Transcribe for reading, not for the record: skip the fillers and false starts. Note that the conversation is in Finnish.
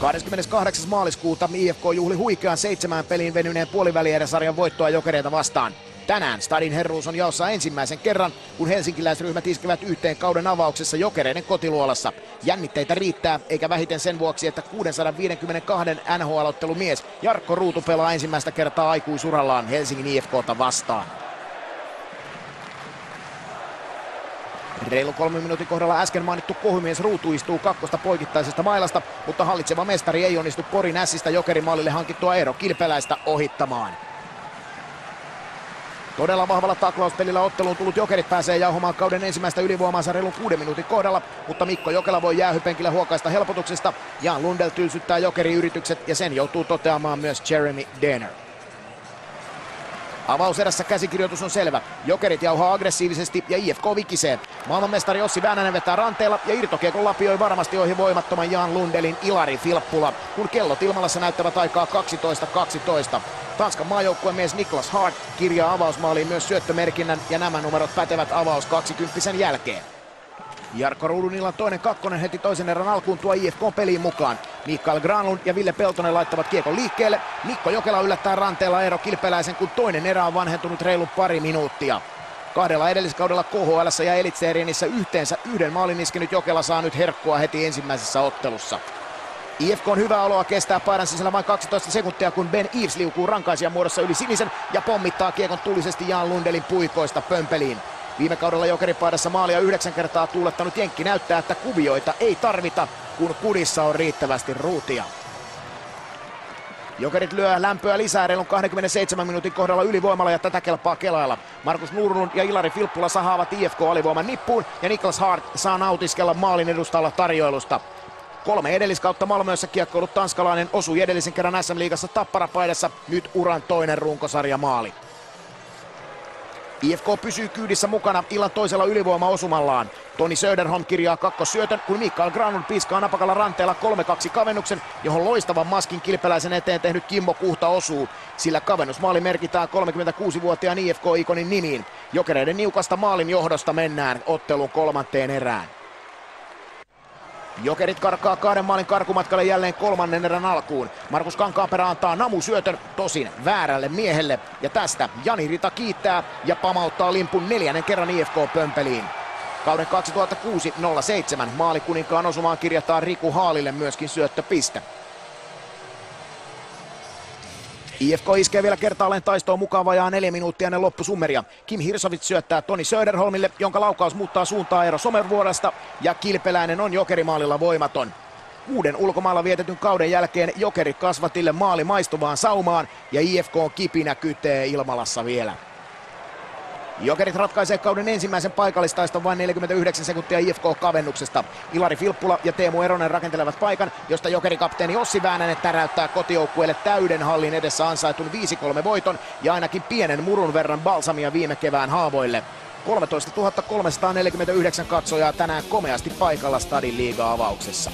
28. maaliskuuta IFK juhli huikean 7 peliin venyneen puolivälieräsarjan voittoa Jokereita vastaan. Tänään Stadin herruus on jaossa ensimmäisen kerran, kun helsinkiläisryhmät iskevät yhteen kauden avauksessa Jokereiden kotiluolassa. Jännitteitä riittää, eikä vähiten sen vuoksi, että 652 NHL-ottelumies Jarkko Ruutu pelaa ensimmäistä kertaa aikuisurallaan Helsingin IFK:ta vastaan. Reilu 3 minuutin kohdalla äsken mainittu kohumies Ruutu istuu kakkosta poikittaisesta mailasta, mutta hallitseva mestari ei onnistu Porin Ässistä Jokerin maalille hankittua Eero Kilpeläistä ohittamaan. Todella vahvalla taklauspelillä otteluun tullut Jokerit pääsee jauhomaan kauden ensimmäistä ylivoimaansa reilun 6 minuutin kohdalla, mutta Mikko Jokela voi jäähypenkillä huokaista helpotuksesta. Jan Lundell tylsyttää Jokerin yritykset ja sen joutuu toteamaan myös Jeremy Denner. Avauserässä käsikirjoitus on selvä. Jokerit jauhaa aggressiivisesti ja IFK vikisee. Maailmanmestari Ossi Väänänen vetää ranteella ja irtokiekon lapioi varmasti ohi voimattoman Jan Lundellin Ilari Filppula, kun kellot ilmalassa näyttävät aikaa 12:12. Tanskan maajoukkuemies Niklas Hart kirjaa avausmaaliin myös syöttömerkinnän ja nämä numerot pätevät avaus 20 jälkeen. Jarkko Ruudun illan toinen kakkonen heti toisen erän alkuun tuo IFK peliin mukaan. Mikael Granlund ja Ville Peltonen laittavat kiekon liikkeelle. Mikko Jokela yllättää ranteella Eero Kilpeläisen, kun toinen erä on vanhentunut reilu pari minuuttia. Kahdella edelliskaudella KHL:ssä ja Elitserienissä yhteensä yhden maalin iskenyt Jokela saa nyt herkkua heti ensimmäisessä ottelussa. IFK on hyvää oloa kestää paidan sisällä vain 12 sekuntia, kun Ben Eves liukuu rankaisijan muodossa yli sinisen ja pommittaa kiekon tulisesti Jan Lundellin puikoista pömpeliin. Viime kaudella Jokeripaidassa maalia 9 kertaa tuulettanut jenkki näyttää, että kuvioita ei tarvita, kun kudissa on riittävästi ruutia. Jokerit lyö lämpöä lisää reilun 27 minuutin kohdalla ylivoimalla ja tätä kelpaa kelailla. Markus Nurlund ja Ilari Filppula sahaavat IFK-alivoiman nippuun ja Niklas Hart saa nautiskella maalin edustalla tarjoilusta. 3 edelliskautta Malmössä kiekkoillut tanskalainen osui edellisen kerran SM-liigassa Tappara-paidassa, nyt uran toinen runkosarjamaali. IFK pysyy kyydissä mukana illan toisella ylivoimaosumallaan. Toni Söderholm kirjaa kakkossyötön, kun Mikael Granlund piskaa napakalla ranteella 3-2 kavennuksen, johon loistavan maskin Kilpeläisen eteen tehnyt Kimmo Kuhta osuu. Sillä kavennusmaali merkitään 36-vuotiaan IFK-ikonin nimiin. Jokereiden niukasta maalin johdosta mennään ottelun kolmanteen erään. Jokerit karkaa 2 maalin karkumatkalle jälleen kolmannen erän alkuun. Markus Kankaanperä antaa namusyötön, tosin väärälle miehelle. Ja tästä Jani Rita kiittää ja pamauttaa limpun 4. kerran IFK-pömpeliin. Kauden 2006-07 maalikuninkaan osumaan kirjataan Riku Haalille myöskin syöttöpiste. IFK iskee vielä kertaalleen taistoon mukaan vajaa 4 minuuttia ennen loppusummeria. Kim Hirsovits syöttää Toni Söderholmille, jonka laukaus muuttaa suuntaa Eero Somervuoresta, ja Kilpeläinen on Jokerimaalilla voimaton. 6 ulkomailla vietetyn kauden jälkeen Jokerit kasvatille maali maistuvaan saumaan, ja IFK on kipinä kytee Ilmalassa vielä. Jokerit ratkaisee kauden ensimmäisen paikallistaiston vain 49 sekuntia IFK-kavennuksesta. Ilari Filppula ja Teemu Eronen rakentelevat paikan, josta Jokerikapteeni Ossi Väänänen täräyttää kotijoukkueelle täyden hallin edessä ansaitun 5-3 voiton ja ainakin pienen murun verran balsamia viime kevään haavoille. 13 349 katsojaa tänään komeasti paikalla Stadin liiga-avauksessa.